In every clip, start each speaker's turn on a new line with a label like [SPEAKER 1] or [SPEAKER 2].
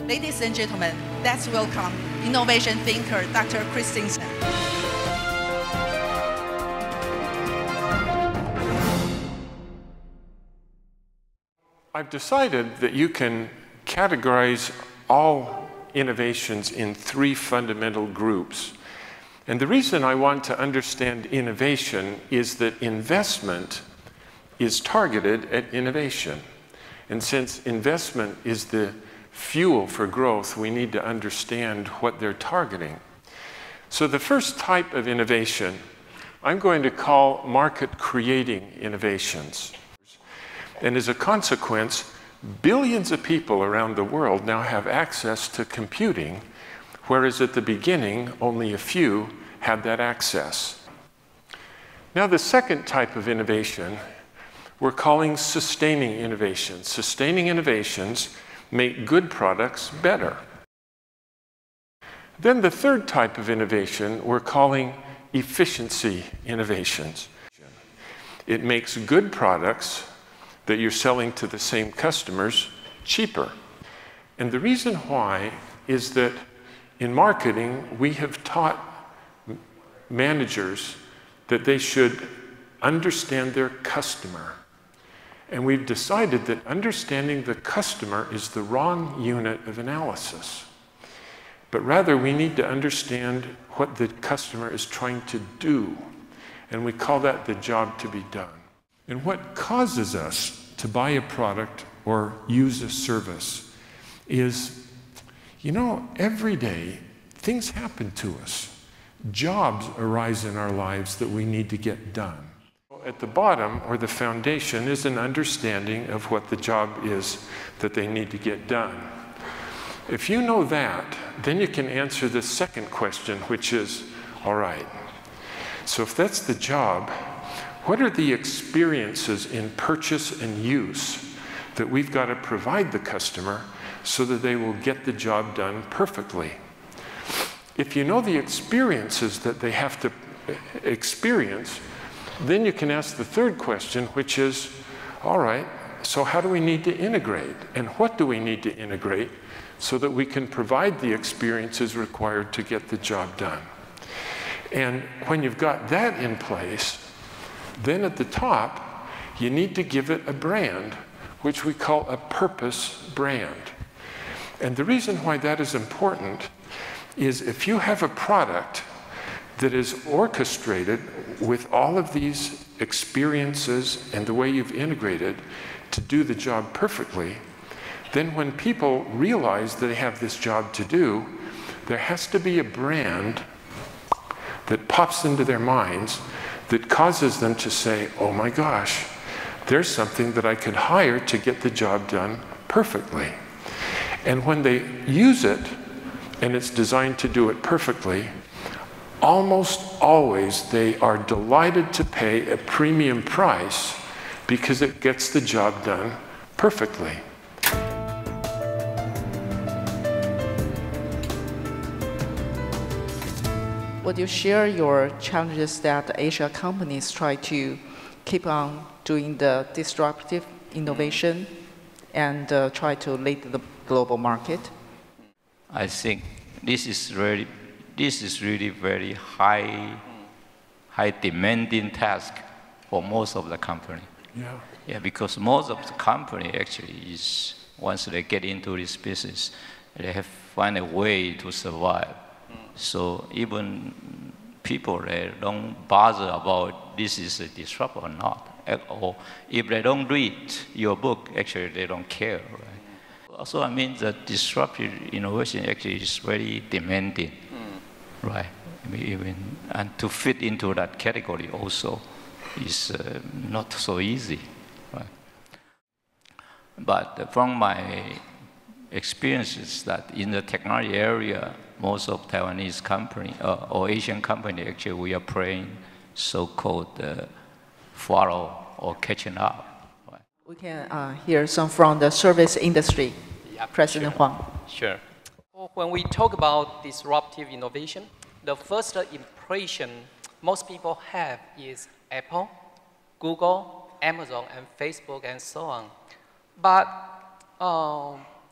[SPEAKER 1] Ladies and gentlemen, let's welcome innovation thinker Dr. Christine生.
[SPEAKER 2] I've decided that you can categorize all innovations in three fundamental groups. And the reason I want to understand innovation is that investment is targeted at innovation. And since investment is the fuel for growth, we need to understand what they're targeting. So the first type of innovation, I'm going to call market-creating innovations. And as a consequence, billions of people around the world now have access to computing, whereas at the beginning, only a few had that access. Now, the second type of innovation, we're calling sustaining innovations. Sustaining innovations make good products better. Then the third type of innovation, we're calling efficiency innovations. It makes good products that you're selling to the same customers cheaper. And the reason why is that in marketing, we have taught managers that they should understand their customer. And we've decided that understanding the customer is the wrong unit of analysis. But rather, we need to understand what the customer is trying to do. And we call that the job to be done. And what causes us to buy a product or use a service is, you know, every day things happen to us. Jobs arise in our lives that we need to get done. At the bottom, or the foundation, is an understanding of what the job is that they need to get done. If you know that, then you can answer the second question, which is, all right, so if that's the job, what are the experiences in purchase and use that we've got to provide the customer so that they will get the job done perfectly? If you know the experiences that they have to experience, then you can ask the third question, which is, all right, so how do we need to integrate? And what do we need to integrate so that we can provide the experiences required to get the job done? And when you've got that in place, then at the top, you need to give it a brand, which we call a purpose brand. And the reason why that is important is if you have a product that is orchestrated with all of these experiences and the way you've integrated to do the job perfectly, then when people realize that they have this job to do, there has to be a brand that pops into their minds that causes them to say, oh my gosh, there's something that I could hire to get the job done perfectly. And when they use it, and it's designed to do it perfectly, almost always they are delighted to pay a premium price because it gets the job done perfectly.
[SPEAKER 1] Would you share your challenges that Asia companies try to keep on doing the disruptive innovation and try to lead the global market?
[SPEAKER 3] I think this is really very high demanding task for most of the company. Yeah, because most of the company actually is, once they get into this business, they have find a way to survive. So even people, they don't bother about this is a disrupt or not. Or if they don't read your book, actually they don't care. Right? So I mean the disruptive innovation actually is very demanding. Right? I mean, even, and to fit into that category also is not so easy. Right? But from my experiences that in the technology area, most of Taiwanese company or Asian company, actually, we are playing so-called follow or catching up. Right?
[SPEAKER 1] We can hear some from the service industry.
[SPEAKER 4] Yeah,
[SPEAKER 1] President
[SPEAKER 4] sure.
[SPEAKER 1] Huang.
[SPEAKER 4] Sure. When we talk about disruptive innovation, the first impression most people have is Apple, Google, Amazon, and Facebook, and so on. But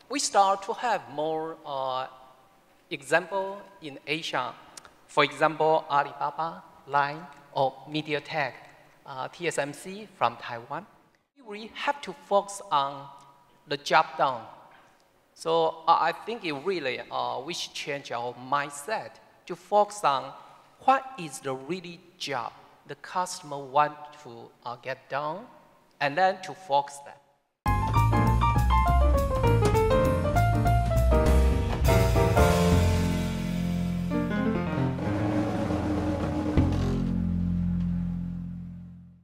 [SPEAKER 4] we start to have more example in Asia. For example, Alibaba, Line, or MediaTek, TSMC from Taiwan. We have to focus on the job done. So I think it really, we should change our mindset to focus on what is the really job the customer want to get done, and then to focus that.